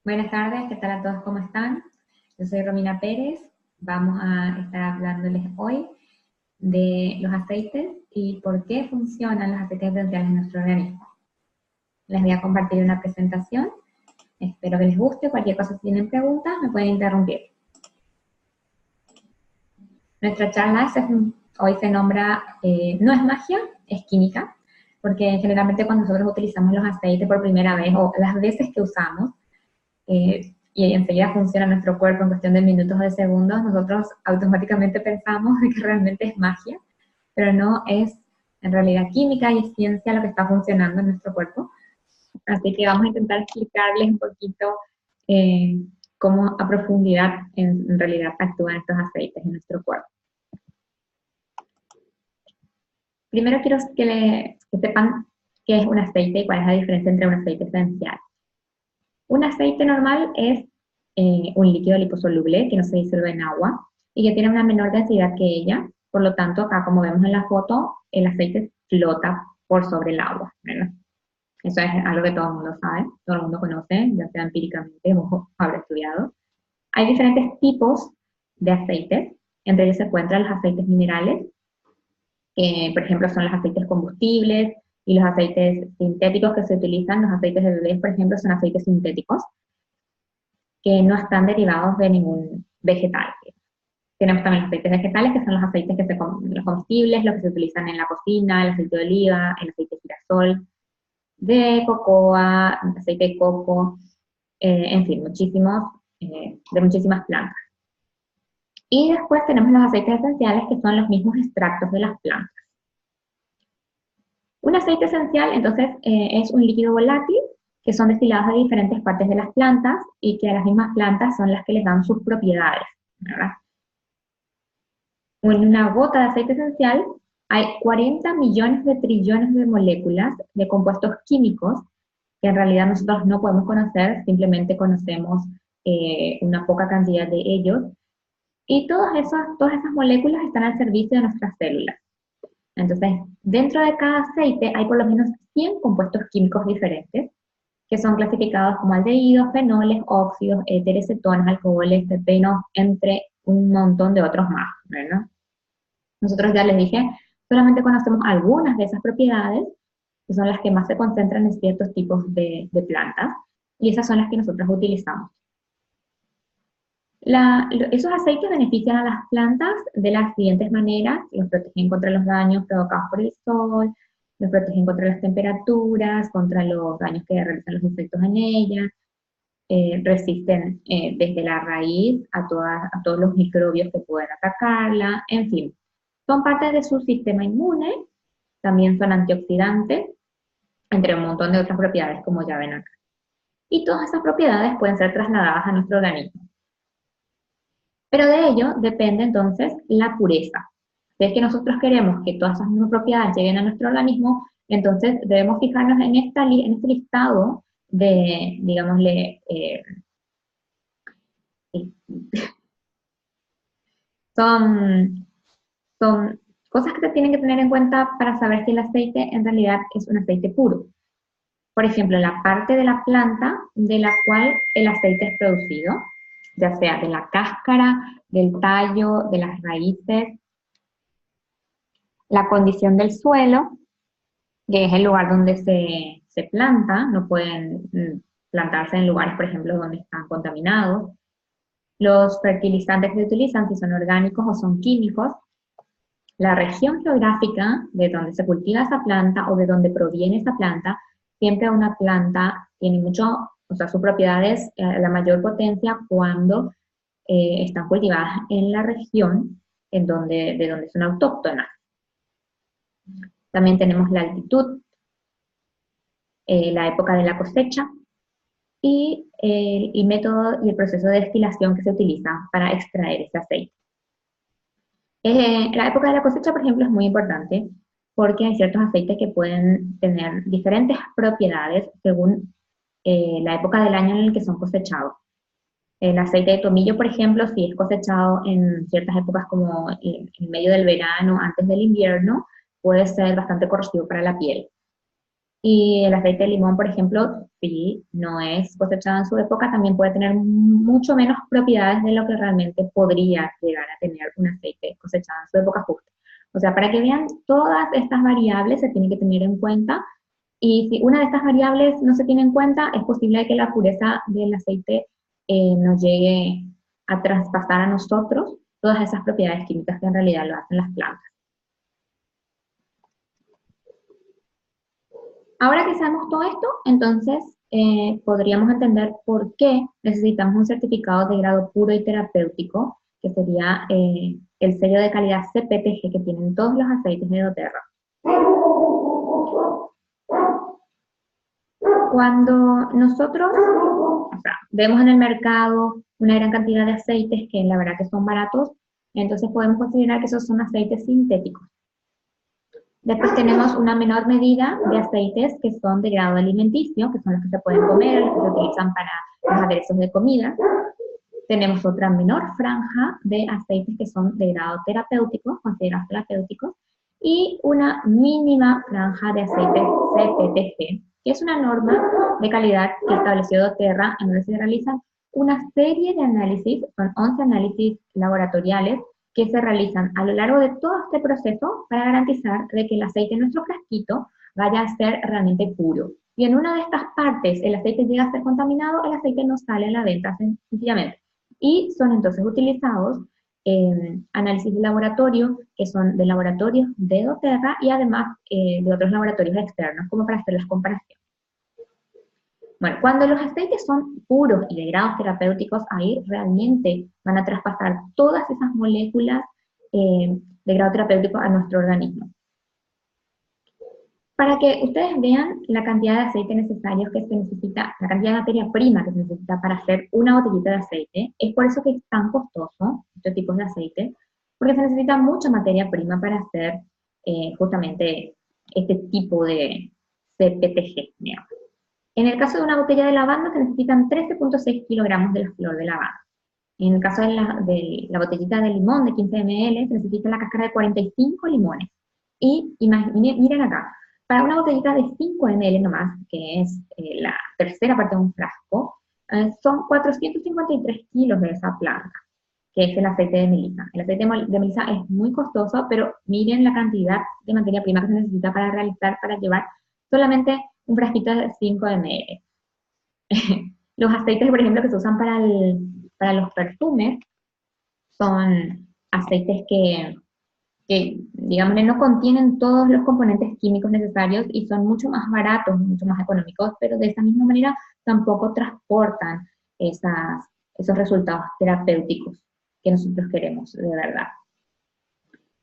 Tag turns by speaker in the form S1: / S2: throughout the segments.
S1: Buenas tardes, ¿qué tal a todos? ¿Cómo están? Yo soy Romina Pérez. Vamos a estar hablándoles hoy de los aceites y por qué funcionan los aceites esenciales en nuestro organismo. Les voy a compartir una presentación. Espero que les guste. Cualquier cosa, si tienen preguntas, me pueden interrumpir. Nuestra charla hoy se nombra, no es magia, es química, porque generalmente cuando nosotros utilizamos los aceites por primera vez o las veces que usamos, y enseguida funciona nuestro cuerpo en cuestión de minutos o de segundos, nosotros automáticamente pensamos de que realmente es magia, pero no es en realidad química y es ciencia lo que está funcionando en nuestro cuerpo. Así que vamos a intentar explicarles un poquito eh, cómo a profundidad en realidad actúan estos aceites en nuestro cuerpo. Primero quiero que sepan qué es un aceite y cuál es la diferencia entre un aceite esencial. Un aceite normal es un líquido liposoluble que no se disuelve en agua y que tiene una menor densidad que ella. Por lo tanto, acá como vemos en la foto, el aceite flota por sobre el agua, ¿verdad? Eso es algo que todo el mundo sabe, todo el mundo conoce, ya sea empíricamente o habrá estudiado. Hay diferentes tipos de aceites, entre ellos se encuentran los aceites minerales, que por ejemplo son los aceites combustibles y los aceites sintéticos que se utilizan. Los aceites de bebés, por ejemplo, son aceites sintéticos que no están derivados de ningún vegetal. Tenemos también los aceites vegetales, que son los aceites los comestibles, los que se utilizan en la cocina, el aceite de oliva, el aceite de girasol, de cocoa, aceite de coco, en fin, de muchísimas plantas. Y después tenemos los aceites esenciales, que son los mismos extractos de las plantas. Un aceite esencial, entonces, es un líquido volátil que son destilados de diferentes partes de las plantas y que a las mismas plantas son las que les dan sus propiedades, ¿verdad? En una gota de aceite esencial hay 40 millones de trillones de moléculas de compuestos químicos que en realidad nosotros no podemos conocer, simplemente conocemos una poca cantidad de ellos. Y todas esas moléculas están al servicio de nuestras células. Entonces, dentro de cada aceite hay por lo menos 100 compuestos químicos diferentes que son clasificados como aldehídos, fenoles, óxidos, éteres, cetonas, alcoholes, terpenos, entre un montón de otros más, ¿verdad? Nosotros ya les dije, solamente conocemos algunas de esas propiedades, que son las que más se concentran en ciertos tipos de plantas, y esas son las que nosotros utilizamos. Esos aceites benefician a las plantas de las siguientes maneras: los protegen contra los daños provocados por el sol, los protegen contra las temperaturas, contra los daños que realizan los insectos en ellas, resisten desde la raíz a todos los microbios que pueden atacarla, en fin. Son parte de su sistema inmune, también son antioxidantes, entre un montón de otras propiedades como ya ven acá. Y todas esas propiedades pueden ser trasladadas a nuestro organismo. Pero de ello depende entonces la pureza. Si es que nosotros queremos que todas esas mismas propiedades lleguen a nuestro organismo, entonces debemos fijarnos en este listado de, digámosle, son, son cosas que se tienen que tener en cuenta para saber si el aceite en realidad es un aceite puro. Por ejemplo, la parte de la planta de la cual el aceite es producido, ya sea de la cáscara, del tallo, de las raíces, la condición del suelo, que es el lugar donde se planta, no pueden plantarse en lugares, por ejemplo, donde están contaminados, los fertilizantes que se utilizan, si son orgánicos o son químicos, la región geográfica de donde se cultiva esa planta o de donde proviene esa planta. Siempre una planta tiene sus propiedades, la mayor potencia cuando están cultivadas en la región de donde son autóctonas. También tenemos la altitud, la época de la cosecha y el método y el proceso de destilación que se utiliza para extraer ese aceite. La época de la cosecha, por ejemplo, es muy importante porque hay ciertos aceites que pueden tener diferentes propiedades según la época del año en el que son cosechados. El aceite de tomillo, por ejemplo, si es cosechado en ciertas épocas como en medio del verano, antes del invierno, puede ser bastante corrosivo para la piel. Y el aceite de limón, por ejemplo, si no es cosechado en su época, también puede tener mucho menos propiedades de lo que realmente podría llegar a tener un aceite cosechado en su época justa. O sea, para que vean, todas estas variables se tienen que tener en cuenta, y si una de estas variables no se tiene en cuenta, es posible que la pureza del aceite nos llegue a traspasar a nosotros todas esas propiedades químicas que en realidad lo hacen las plantas. Ahora que sabemos todo esto, entonces podríamos entender por qué necesitamos un certificado de grado puro y terapéutico, que sería el sello de calidad CPTG que tienen todos los aceites de doTERRA. Cuando nosotros, o sea, vemos en el mercado una gran cantidad de aceites que la verdad que son baratos, entonces podemos considerar que esos son aceites sintéticos. Después tenemos una menor medida de aceites que son de grado alimenticio, que son los que se pueden comer, los que se utilizan para los aderezos de comida. Tenemos otra menor franja de aceites que son de grado terapéutico, considerados terapéuticos, y una mínima franja de aceites CPTG, que es una norma de calidad que estableció doTERRA, en donde se realizan una serie de análisis, son 11 análisis laboratoriales, que se realizan a lo largo de todo este proceso para garantizar de que el aceite en nuestro frasquito vaya a ser realmente puro. Y en una de estas partes el aceite llega a ser contaminado, el aceite no sale a la venta sencillamente. Y son entonces utilizados análisis de laboratorio, que son de laboratorios de doTERRA y además de otros laboratorios externos, como para hacer las comparaciones. Bueno, cuando los aceites son puros y de grados terapéuticos, ahí realmente van a traspasar todas esas moléculas de grado terapéutico a nuestro organismo. Para que ustedes vean la cantidad de aceite necesario que se necesita, la cantidad de materia prima que se necesita para hacer una botellita de aceite, es por eso que es tan costoso este tipo de aceite, porque se necesita mucha materia prima para hacer justamente este tipo de CPTG, digamos. En el caso de una botella de lavanda se necesitan 13.6 kilogramos de la flor de lavanda. En el caso de la botellita de limón de 15 ml se necesita la cáscara de 45 limones. Y miren acá, para una botellita de 5 ml nomás, que es la tercera parte de un frasco, son 453 kilos de esa planta, que es el aceite de melisa. El aceite de melisa es muy costoso, pero miren la cantidad de materia prima que se necesita para llevar solamente un frasquito de 5 ml. Los aceites, por ejemplo, que se usan para los perfumes son aceites que, digamos, no contienen todos los componentes químicos necesarios y son mucho más baratos, mucho más económicos, pero de esa misma manera tampoco transportan esos resultados terapéuticos que nosotros queremos de verdad.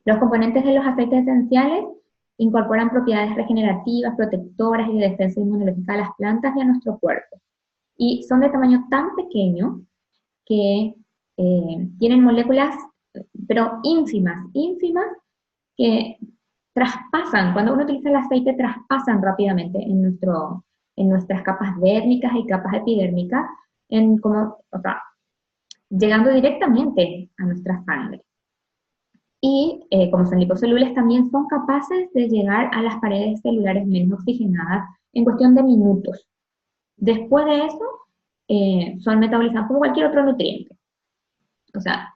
S1: Los componentes de los aceites esenciales incorporan propiedades regenerativas, protectoras y de defensa inmunológica a las plantas y a nuestro cuerpo. Y son de tamaño tan pequeño que tienen moléculas, pero ínfimas, que traspasan, cuando uno utiliza el aceite, traspasan rápidamente en nuestras capas dérmicas y capas epidérmicas, llegando directamente a nuestra sangre. Y como son liposolubles, también son capaces de llegar a las paredes celulares menos oxigenadas en cuestión de minutos. Después de eso, son metabolizados como cualquier otro nutriente. O sea,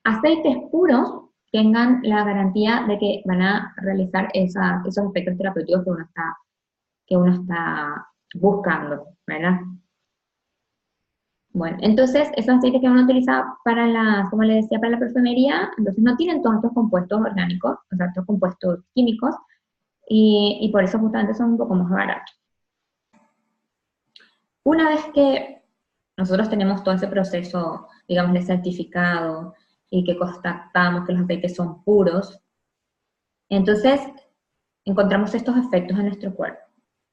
S1: aceites puros tengan la garantía de que van a realizar esos efectos terapéuticos que uno está buscando, ¿verdad? Bueno, entonces esos aceites que uno utiliza como les decía, para la perfumería, entonces no tienen todos estos compuestos orgánicos, o sea, estos compuestos químicos, y por eso justamente son un poco más baratos. Una vez que nosotros tenemos todo ese proceso, digamos, de certificado y que constatamos que los aceites son puros, entonces encontramos estos efectos en nuestro cuerpo.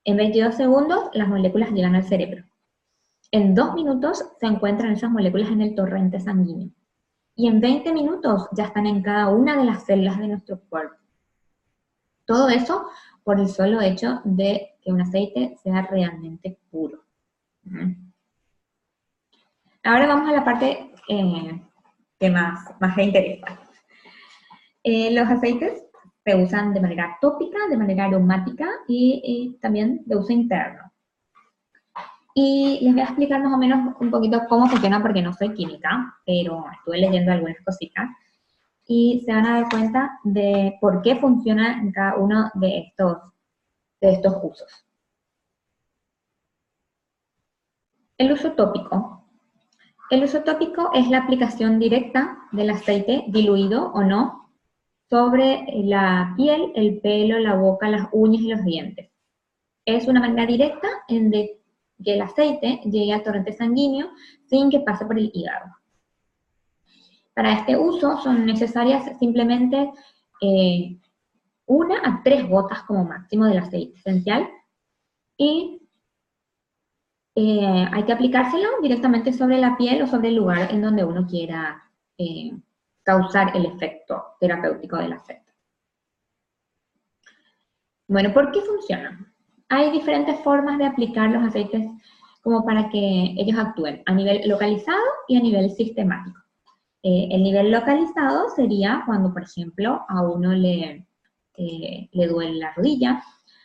S1: En 22 segundos las moléculas llegan al cerebro. En 2 minutos se encuentran esas moléculas en el torrente sanguíneo. Y en 20 minutos ya están en cada una de las células de nuestro cuerpo. Todo eso por el solo hecho de que un aceite sea realmente puro. Ahora vamos a la parte que más me interesa. Los aceites se usan de manera tópica, de manera aromática y también de uso interno. Y les voy a explicar más o menos un poquito cómo funciona, porque no soy química, pero estuve leyendo algunas cositas y se van a dar cuenta de por qué funciona en cada uno de estos usos. El uso tópico. El uso tópico es la aplicación directa del aceite, diluido o no, sobre la piel, el pelo, la boca, las uñas y los dientes. Es una manera directa de que el aceite llegue al torrente sanguíneo sin que pase por el hígado. Para este uso son necesarias simplemente 1 a 3 gotas como máximo del aceite esencial y hay que aplicárselo directamente sobre la piel o sobre el lugar en donde uno quiera causar el efecto terapéutico del aceite. Bueno, ¿por qué funciona? Hay diferentes formas de aplicar los aceites como para que ellos actúen a nivel localizado y a nivel sistemático. El nivel localizado sería cuando, por ejemplo, a uno le duele la rodilla,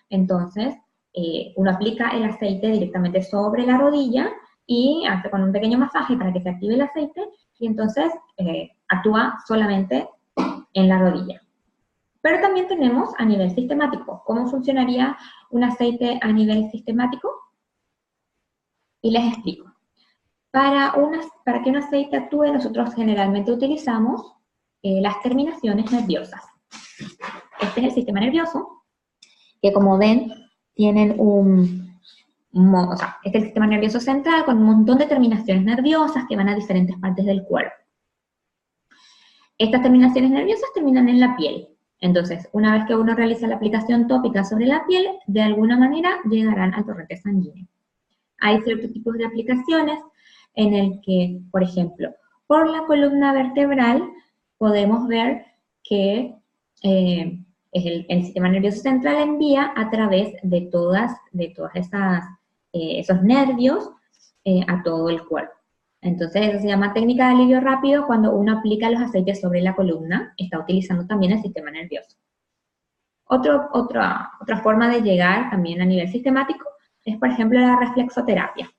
S1: entonces uno aplica el aceite directamente sobre la rodilla y hace con un pequeño masaje para que se active el aceite y entonces actúa solamente en la rodilla. Pero también tenemos a nivel sistemático. ¿Cómo funcionaría un aceite a nivel sistemático? Y les explico. Para que un aceite actúe, nosotros generalmente utilizamos las terminaciones nerviosas. Este es el sistema nervioso, que como ven, tienen este es el sistema nervioso central con un montón de terminaciones nerviosas que van a diferentes partes del cuerpo. Estas terminaciones nerviosas terminan en la piel. Entonces, una vez que uno realiza la aplicación tópica sobre la piel, de alguna manera llegarán al torrente sanguíneo. Hay ciertos tipos de aplicaciones en el que, por ejemplo, por la columna vertebral podemos ver que el sistema nervioso central envía a través de todas esos nervios a todo el cuerpo. Entonces, eso se llama técnica de alivio rápido cuando uno aplica los aceites sobre la columna, está utilizando también el sistema nervioso. Otra forma de llegar también a nivel sistemático es, por ejemplo, la reflexoterapia.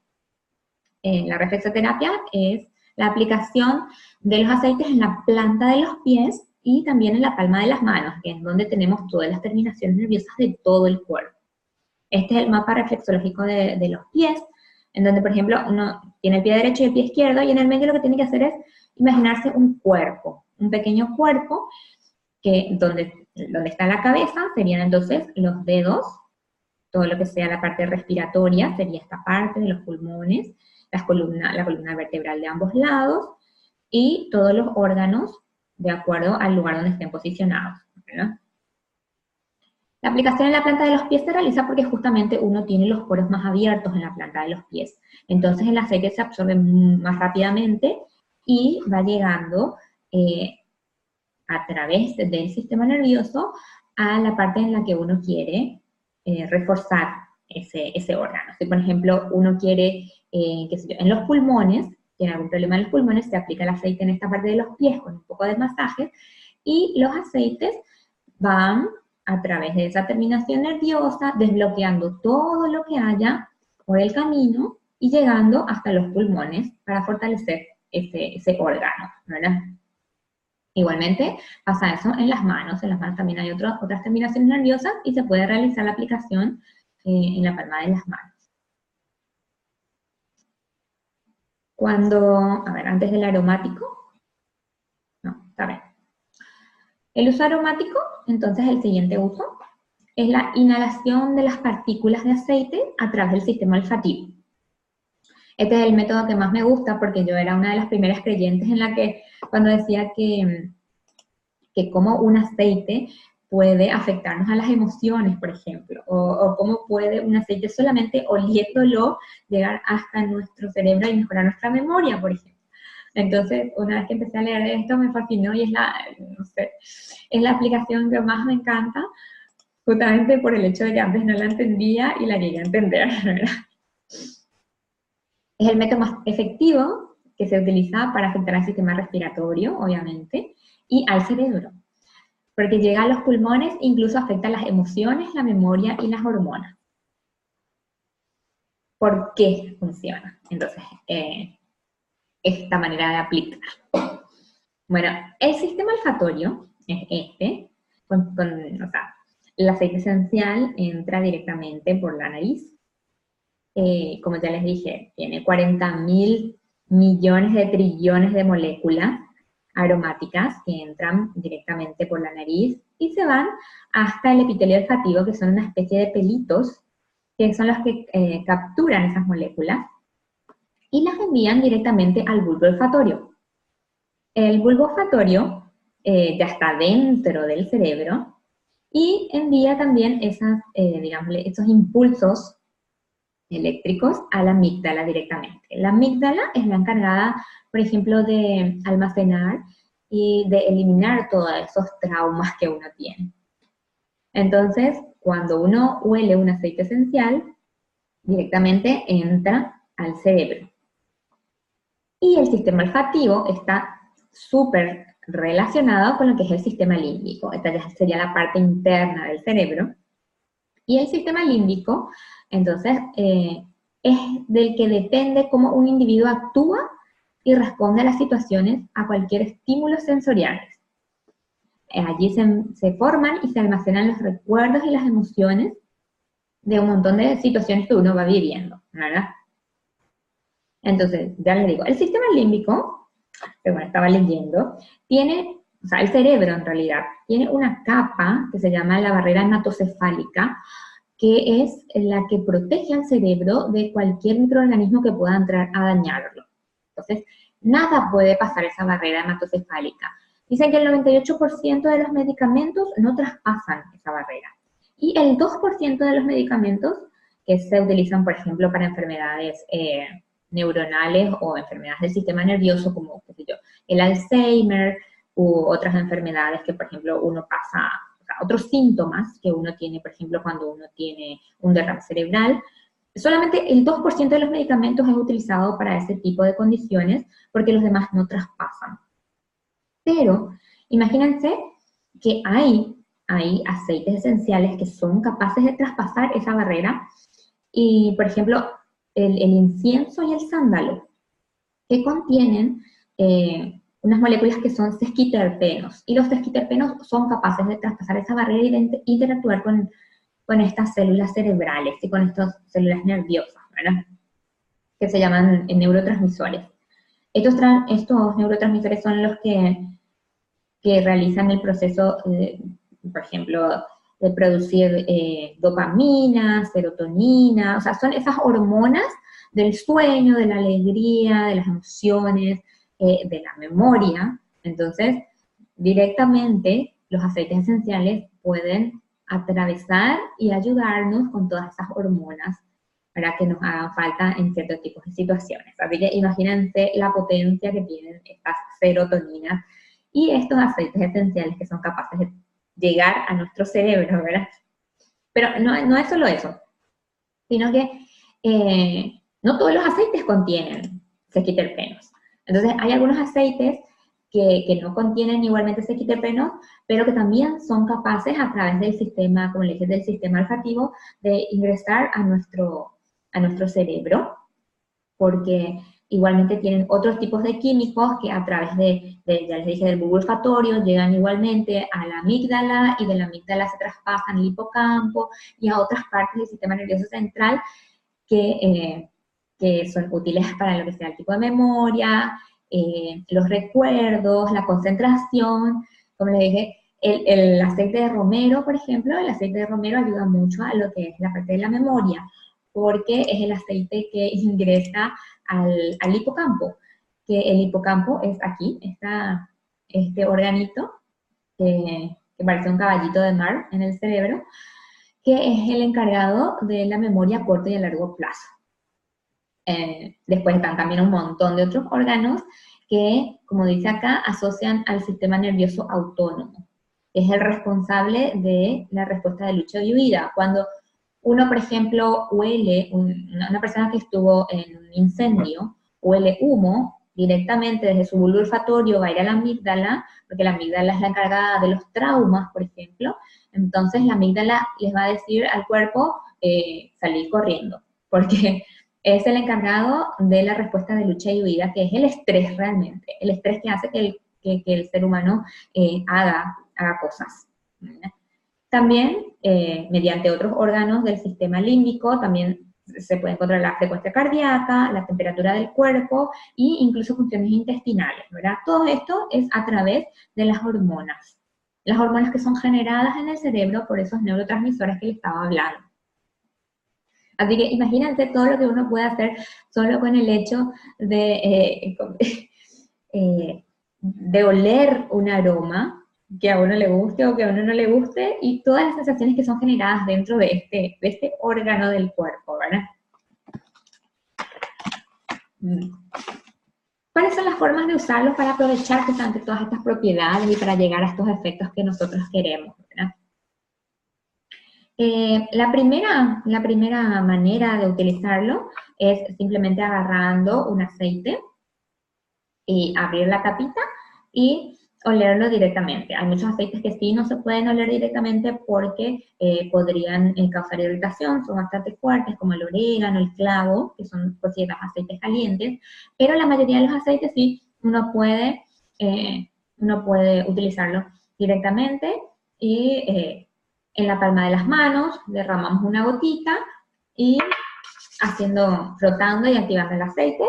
S1: La reflexoterapia es la aplicación de los aceites en la planta de los pies y también en la palma de las manos, que es donde tenemos todas las terminaciones nerviosas de todo el cuerpo. Este es el mapa reflexológico de los pies, en donde, por ejemplo, uno tiene el pie derecho y el pie izquierdo, y en el medio lo que tiene que hacer es imaginarse un cuerpo, un pequeño cuerpo, que donde está la cabeza serían entonces los dedos, todo lo que sea la parte respiratoria sería esta parte de los pulmones, la columna vertebral de ambos lados, y todos los órganos de acuerdo al lugar donde estén posicionados, ¿verdad? La aplicación en la planta de los pies se realiza porque justamente uno tiene los poros más abiertos en la planta de los pies. Entonces el aceite se absorbe más rápidamente y va llegando a través del sistema nervioso a la parte en la que uno quiere reforzar ese órgano. Si, por ejemplo, uno quiere, qué sé yo, en los pulmones, tiene algún problema en los pulmones, se aplica el aceite en esta parte de los pies con un poco de masaje y los aceites van a través de esa terminación nerviosa, desbloqueando todo lo que haya por el camino y llegando hasta los pulmones para fortalecer ese órgano, ¿verdad? Igualmente pasa eso en las manos también hay otras terminaciones nerviosas y se puede realizar la aplicación en la palma de las manos. Antes del aromático, no, está bien. El uso aromático, entonces el siguiente uso, es la inhalación de las partículas de aceite a través del sistema olfativo. Este es el método que más me gusta porque yo era una de las primeras creyentes en la que cuando decía que cómo un aceite puede afectarnos a las emociones, por ejemplo, o cómo puede un aceite solamente oliéndolo llegar hasta nuestro cerebro y mejorar nuestra memoria, por ejemplo. Entonces, una vez que empecé a leer esto me fascinó y es la aplicación que más me encanta, justamente por el hecho de que antes no la entendía y la llegué a entender, ¿verdad? Es el método más efectivo que se utiliza para afectar al sistema respiratorio, obviamente, y al cerebro. porque llega a los pulmones, incluso afecta las emociones, la memoria y las hormonas. ¿Por qué funciona? Entonces, esta manera de aplicar. Bueno, el sistema olfatorio es este, o sea, el aceite esencial entra directamente por la nariz. Como ya les dije, tiene 40.000 millones de trillones de moléculas aromáticas que entran directamente por la nariz y se van hasta el epitelio olfativo, que son una especie de pelitos, que son los que capturan esas moléculas y las envían directamente al bulbo olfatorio. El bulbo olfatorio ya está dentro del cerebro y envía también esos impulsos eléctricos a la amígdala directamente. La amígdala es la encargada, por ejemplo, de almacenar y de eliminar todos esos traumas que uno tiene. Entonces, cuando uno huele un aceite esencial, directamente entra al cerebro. Y el sistema olfativo está súper relacionado con lo que es el sistema límbico. Esta ya sería la parte interna del cerebro. Y el sistema límbico, entonces, es del que depende cómo un individuo actúa y responde a las situaciones, a cualquier estímulo sensoriales. Allí se forman y se almacenan los recuerdos y las emociones de un montón de situaciones que uno va viviendo, ¿verdad? Entonces, ya les digo, el sistema límbico, que bueno, estaba leyendo, tiene, o sea, el cerebro en realidad, tiene una capa que se llama la barrera hematocefálica, que es la que protege al cerebro de cualquier microorganismo que pueda entrar a dañarlo. Entonces, nada puede pasar esa barrera hematocefálica. Dicen que el 98% de los medicamentos no traspasan esa barrera. Y el 2% de los medicamentos que se utilizan, por ejemplo, para enfermedades neuronales o enfermedades del sistema nervioso, como, qué sé yo, el Alzheimer u otras enfermedades que, por ejemplo, uno pasa, o sea, otros síntomas que uno tiene, por ejemplo, cuando uno tiene un derrame cerebral, solamente el 2% de los medicamentos es utilizado para ese tipo de condiciones porque los demás no traspasan. Pero imagínense que hay aceites esenciales que son capaces de traspasar esa barrera y, por ejemplo, el incienso y el sándalo, que contienen unas moléculas que son sesquiterpenos, y los sesquiterpenos son capaces de traspasar esa barrera y de interactuar con estas células cerebrales y con estas células nerviosas, ¿verdad? Que se llaman neurotransmisores. Estos neurotransmisores son los que realizan el proceso, por ejemplo, de producir dopamina, serotonina, o sea, son esas hormonas del sueño, de la alegría, de las emociones, de la memoria. Entonces, directamente los aceites esenciales pueden atravesar y ayudarnos con todas esas hormonas para que nos hagan falta en ciertos tipos de situaciones. Así que imagínense la potencia que tienen estas serotoninas y estos aceites esenciales que son capaces de llegar a nuestro cerebro, ¿verdad? Pero no es solo eso, sino que no todos los aceites contienen sesquiterpenos. Entonces, hay algunos aceites que no contienen igualmente sesquiterpenos, pero que también son capaces a través del sistema, como le dije, del sistema olfativo, de ingresar a nuestro cerebro, porque igualmente tienen otros tipos de químicos que a través ya les dije, del bulbo olfatorio, llegan igualmente a la amígdala, y de la amígdala se traspasan al hipocampo y a otras partes del sistema nervioso central que son útiles para lo que sea el tipo de memoria, los recuerdos, la concentración. Como les dije, el aceite de romero, por ejemplo, el aceite de romero ayuda mucho a lo que es la parte de la memoria, porque es el aceite que ingresa al hipocampo, que el hipocampo es aquí, este organito que parece un caballito de mar en el cerebro, que es el encargado de la memoria a corto y a largo plazo. Después están también un montón de otros órganos que, como dice acá, asocian al sistema nervioso autónomo, que es el responsable de la respuesta de lucha y huida. Cuando uno, por ejemplo, huele, una persona que estuvo en un incendio, huele humo, directamente desde su bulbo olfatorio va a ir a la amígdala, porque la amígdala es la encargada de los traumas, por ejemplo. Entonces la amígdala les va a decir al cuerpo salir corriendo, porque es el encargado de la respuesta de lucha y huida, que es el estrés realmente, el estrés que hace que el ser humano haga cosas, ¿verdad? También, mediante otros órganos del sistema límbico, también se puede controlar la frecuencia cardíaca, la temperatura del cuerpo e incluso funciones intestinales, ¿verdad? Todo esto es a través de las hormonas que son generadas en el cerebro por esos neurotransmisores que les estaba hablando. Así que imagínense todo lo que uno puede hacer solo con el hecho de oler un aroma, que a uno le guste o que a uno no le guste, y todas las sensaciones que son generadas dentro de este órgano del cuerpo, ¿verdad? ¿Cuáles son las formas de usarlos para aprovechar justamente todas estas propiedades y para llegar a estos efectos que nosotros queremos, ¿verdad? La primera manera de utilizarlo es simplemente agarrando un aceite y abrir la tapita y olerlo directamente. Hay muchos aceites que sí no se pueden oler directamente porque podrían causar irritación, son bastante fuertes, como el orégano, el clavo, que son considerados aceites calientes, pero la mayoría de los aceites sí uno puede utilizarlo directamente y en la palma de las manos derramamos una gotita y frotando y activando el aceite,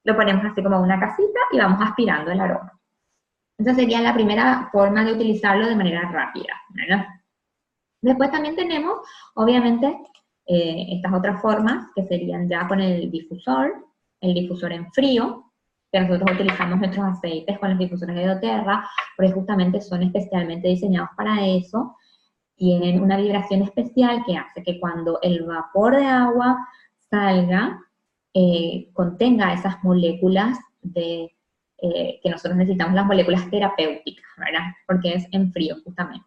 S1: lo ponemos así como una casita y vamos aspirando el aroma. Esa sería la primera forma de utilizarlo de manera rápida, ¿verdad? Después también tenemos, obviamente, estas otras formas, que serían ya con el difusor en frío, que nosotros utilizamos nuestros aceites con los difusores de doTERRA, porque justamente son especialmente diseñados para eso. Tienen una vibración especial que hace que cuando el vapor de agua salga, contenga esas moléculas que nosotros necesitamos, las moléculas terapéuticas, ¿verdad? Porque es en frío, justamente.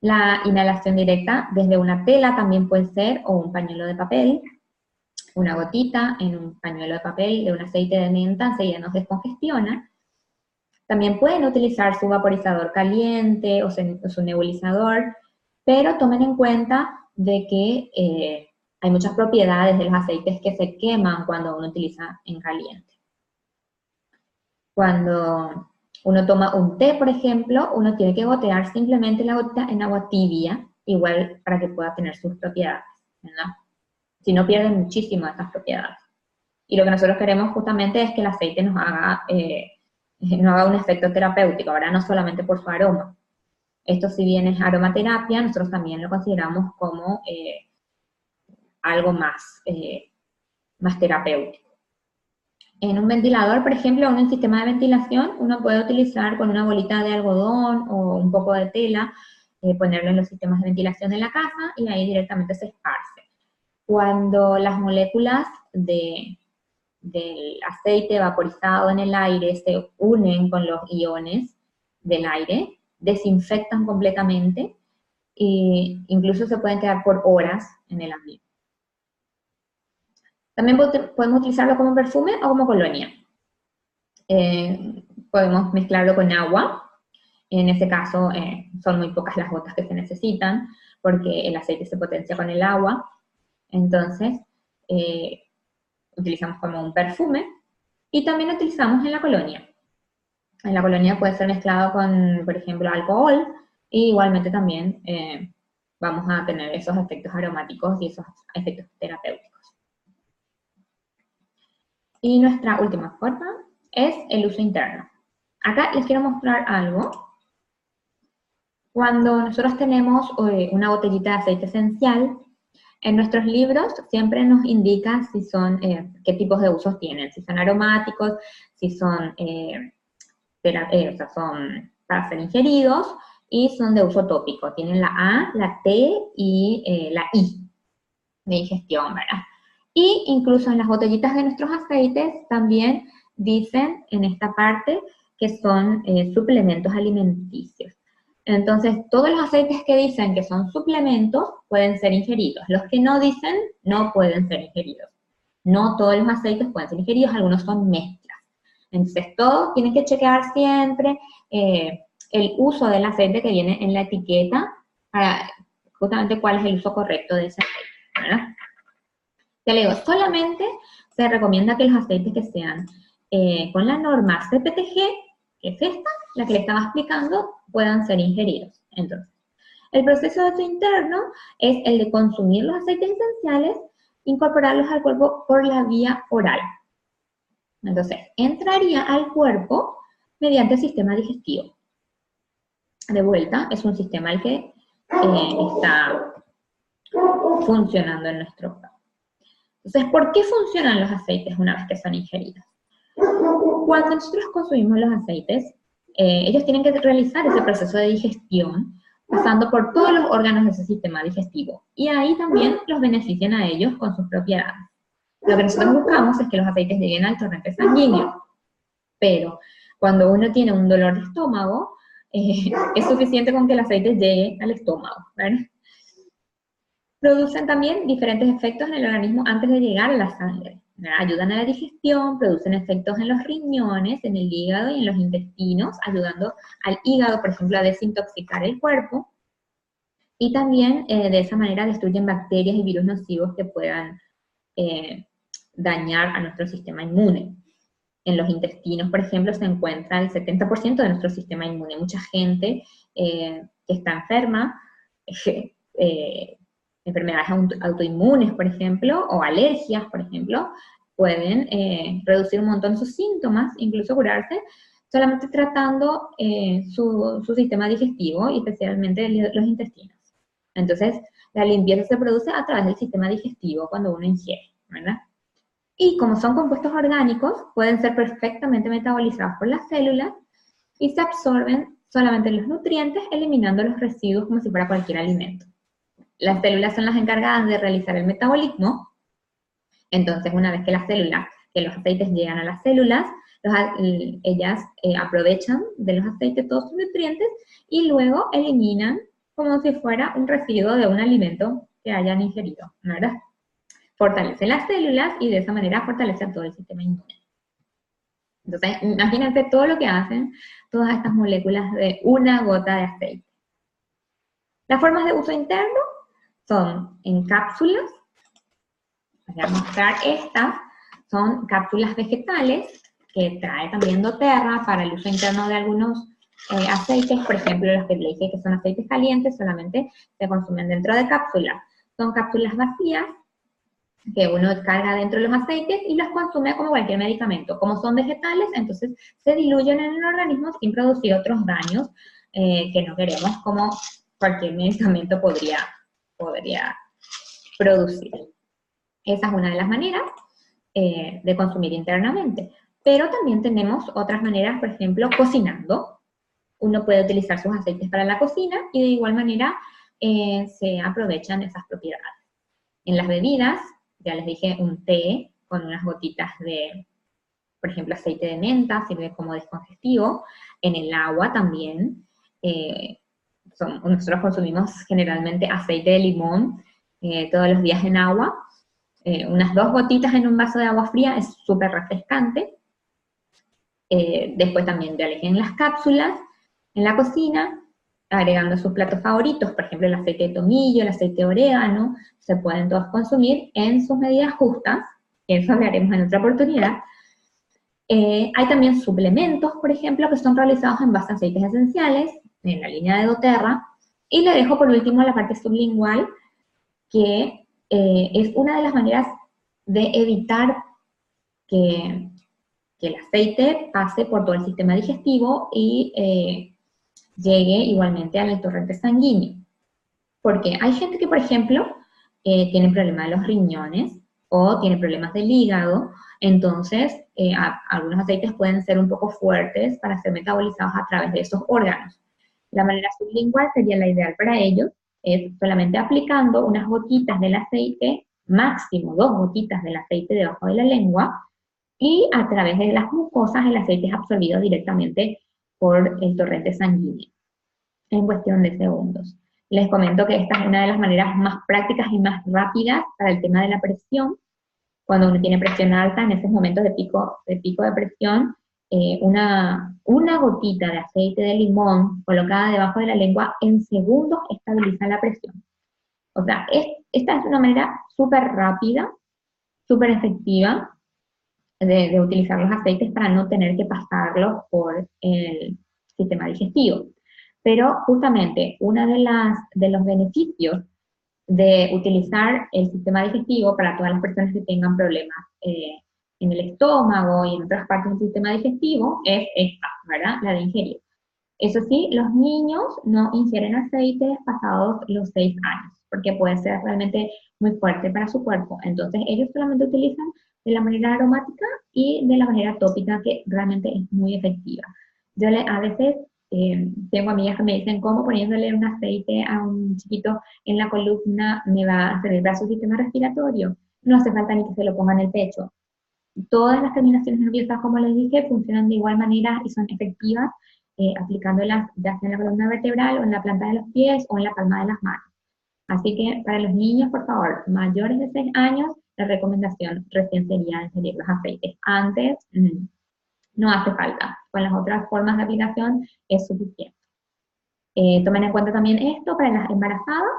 S1: La inhalación directa desde una tela también puede ser, o un pañuelo de papel, una gotita en un pañuelo de papel de un aceite de menta, enseguida nos descongestiona. También pueden utilizar su vaporizador caliente o su nebulizador, pero tomen en cuenta de que hay muchas propiedades de los aceites que se queman cuando uno utiliza en caliente. Cuando uno toma un té, por ejemplo, uno tiene que gotear simplemente la gotita en agua tibia, igual para que pueda tener sus propiedades, ¿verdad? Si no, pierde muchísimo estas propiedades. Y lo que nosotros queremos justamente es que el aceite nos haga un efecto terapéutico, ¿verdad? No solamente por su aroma. Esto, si bien es aromaterapia, nosotros también lo consideramos como algo más terapéutico. En un ventilador, por ejemplo, en un sistema de ventilación, uno puede utilizar con una bolita de algodón o un poco de tela, ponerlo en los sistemas de ventilación de la casa y ahí directamente se esparce. Cuando las moléculas del aceite vaporizado en el aire se unen con los iones del aire, desinfectan completamente e incluso se pueden quedar por horas en el ambiente. También podemos utilizarlo como perfume o como colonia. Podemos mezclarlo con agua. En este caso son muy pocas las gotas que se necesitan porque el aceite se potencia con el agua. Entonces, utilizamos como un perfume y también lo utilizamos en la colonia. En la colonia puede ser mezclado con, por ejemplo, alcohol y igualmente también vamos a tener esos efectos aromáticos y esos efectos terapéuticos. Y nuestra última forma es el uso interno. Acá les quiero mostrar algo. Cuando nosotros tenemos una botellita de aceite esencial, en nuestros libros siempre nos indica si son, qué tipos de usos tienen, si son aromáticos, si son, son para ser ingeridos, y son de uso tópico. Tienen la A, la T y la I de ingestión, ¿verdad? Y incluso en las botellitas de nuestros aceites también dicen en esta parte que son suplementos alimenticios. Entonces, todos los aceites que dicen que son suplementos pueden ser ingeridos. Los que no dicen no pueden ser ingeridos. No todos los aceites pueden ser ingeridos, algunos son mezclas. Entonces, todos tienen que chequear siempre el uso del aceite que viene en la etiqueta para justamente cuál es el uso correcto de ese aceite, ¿verdad? Te digo, solamente se recomienda que los aceites que sean con la norma CPTG, que es esta, la que le estaba explicando, puedan ser ingeridos. Entonces, el proceso de uso interno es el de consumir los aceites esenciales, incorporarlos al cuerpo por la vía oral. Entonces, entraría al cuerpo mediante el sistema digestivo. De vuelta, es un sistema el que está funcionando en nuestro cuerpo. Entonces, ¿por qué funcionan los aceites una vez que son ingeridos? Cuando nosotros consumimos los aceites, ellos tienen que realizar ese proceso de digestión pasando por todos los órganos de ese sistema digestivo. Y ahí también los benefician a ellos con sus propiedades. Lo que nosotros buscamos es que los aceites lleguen al torrente sanguíneo. Pero cuando uno tiene un dolor de estómago, es suficiente con que el aceite llegue al estómago, ¿verdad? Producen también diferentes efectos en el organismo antes de llegar a la sangre. Ayudan a la digestión, producen efectos en los riñones, en el hígado y en los intestinos, ayudando al hígado, por ejemplo, a desintoxicar el cuerpo. Y también de esa manera destruyen bacterias y virus nocivos que puedan dañar a nuestro sistema inmune. En los intestinos, por ejemplo, se encuentra el 70% de nuestro sistema inmune. Mucha gente que está enferma, enfermedades autoinmunes, por ejemplo, o alergias, por ejemplo, pueden reducir un montón sus síntomas, incluso curarse, solamente tratando su sistema digestivo y especialmente los intestinos. Entonces, la limpieza se produce a través del sistema digestivo cuando uno ingiere, ¿verdad? Y como son compuestos orgánicos, pueden ser perfectamente metabolizados por las células y se absorben solamente los nutrientes, eliminando los residuos como si fuera cualquier alimento. Las células son las encargadas de realizar el metabolismo. Entonces, una vez que los aceites llegan a las células, ellas aprovechan de los aceites todos sus nutrientes y luego eliminan como si fuera un residuo de un alimento que hayan ingerido, ¿verdad? Fortalece las células y de esa manera fortalece todo el sistema inmune. Entonces, imagínense todo lo que hacen todas estas moléculas de una gota de aceite. Las formas de uso interno son en cápsulas. Voy a mostrar estas. Son cápsulas vegetales que trae también doTERRA para el uso interno de algunos aceites. Por ejemplo, los que le dije que son aceites calientes solamente se consumen dentro de cápsulas. Son cápsulas vacías que uno carga dentro de los aceites y los consume como cualquier medicamento. Como son vegetales, entonces se diluyen en el organismo sin producir otros daños que no queremos, como cualquier medicamento podría producir. Esa es una de las maneras de consumir internamente. Pero también tenemos otras maneras, por ejemplo, cocinando. Uno puede utilizar sus aceites para la cocina y de igual manera se aprovechan esas propiedades. En las bebidas, ya les dije, un té con unas gotitas de, por ejemplo, aceite de menta, sirve como descongestivo. En el agua también, nosotros consumimos generalmente aceite de limón todos los días en agua. Unas 2 gotitas en un vaso de agua fría es súper refrescante. Después también ya les dije en las cápsulas, en la cocina, agregando sus platos favoritos, por ejemplo el aceite de tomillo, el aceite de orégano, se pueden todos consumir en sus medidas justas, que eso hablaremos en otra oportunidad. Hay también suplementos, por ejemplo, que son realizados en base a aceites esenciales, en la línea de doTERRA, y le dejo por último la parte sublingual, que es una de las maneras de evitar que el aceite pase por todo el sistema digestivo y llegue igualmente al torrente sanguíneo. Porque hay gente que, por ejemplo, tiene problemas de los riñones o tiene problemas del hígado, entonces algunos aceites pueden ser un poco fuertes para ser metabolizados a través de esos órganos. La manera sublingual sería la ideal para ellos, es solamente aplicando unas gotitas del aceite, máximo 2 gotitas del aceite debajo de la lengua, y a través de las mucosas el aceite es absorbido directamente por el torrente sanguíneo, en cuestión de segundos. Les comento que esta es una de las maneras más prácticas y más rápidas para el tema de la presión. Cuando uno tiene presión alta, en esos momentos de pico de presión, una gotita de aceite de limón colocada debajo de la lengua en segundos estabiliza la presión. O sea, esta es una manera súper rápida, súper efectiva de utilizar los aceites para no tener que pasarlos por el sistema digestivo. Pero justamente uno de los beneficios de utilizar el sistema digestivo para todas las personas que tengan problemas en el estómago y en otras partes del sistema digestivo es esta, ¿verdad? La de ingerir. Eso sí, los niños no ingieren aceites pasados los 6 años, porque puede ser realmente muy fuerte para su cuerpo. Entonces, ellos solamente utilizan de la manera aromática y de la manera tópica, que realmente es muy efectiva. A veces tengo amigas que me dicen cómo poniéndole un aceite a un chiquito en la columna me va a servir para su sistema respiratorio. No hace falta ni que se lo ponga en el pecho. Todas las terminaciones nerviosas, como les dije, funcionan de igual manera y son efectivas aplicándolas ya sea en la columna vertebral o en la planta de los pies o en la palma de las manos. Así que para los niños, por favor, mayores de 6 años, la recomendación recién sería ingerir los aceites. Antes, no hace falta. Con las otras formas de aplicación es suficiente. Tomen en cuenta también esto para las embarazadas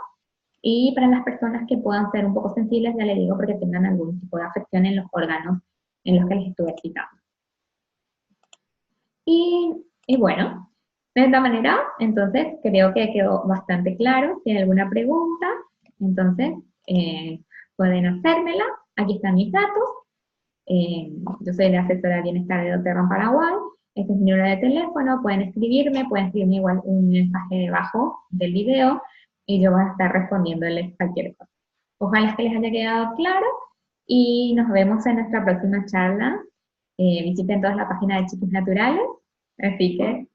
S1: y para las personas que puedan ser un poco sensibles, ya les digo, porque tengan algún tipo de afección en los órganos en los que les estuve citando. Y bueno, de esta manera, entonces, creo que quedó bastante claro. Si hay alguna pregunta, entonces, pueden hacérmela. Aquí están mis datos. Yo soy la asesora de bienestar de doTERRA en Paraguay. Este es mi número de teléfono. Pueden escribirme igual un mensaje debajo del video y yo voy a estar respondiéndoles cualquier cosa. Ojalá que les haya quedado claro y nos vemos en nuestra próxima charla. Visiten toda la página de Chiquis Naturales, así que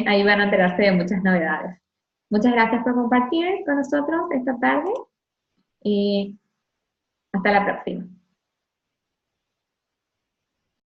S1: ahí van a enterarse de muchas novedades. Muchas gracias por compartir con nosotros esta tarde y hasta la próxima.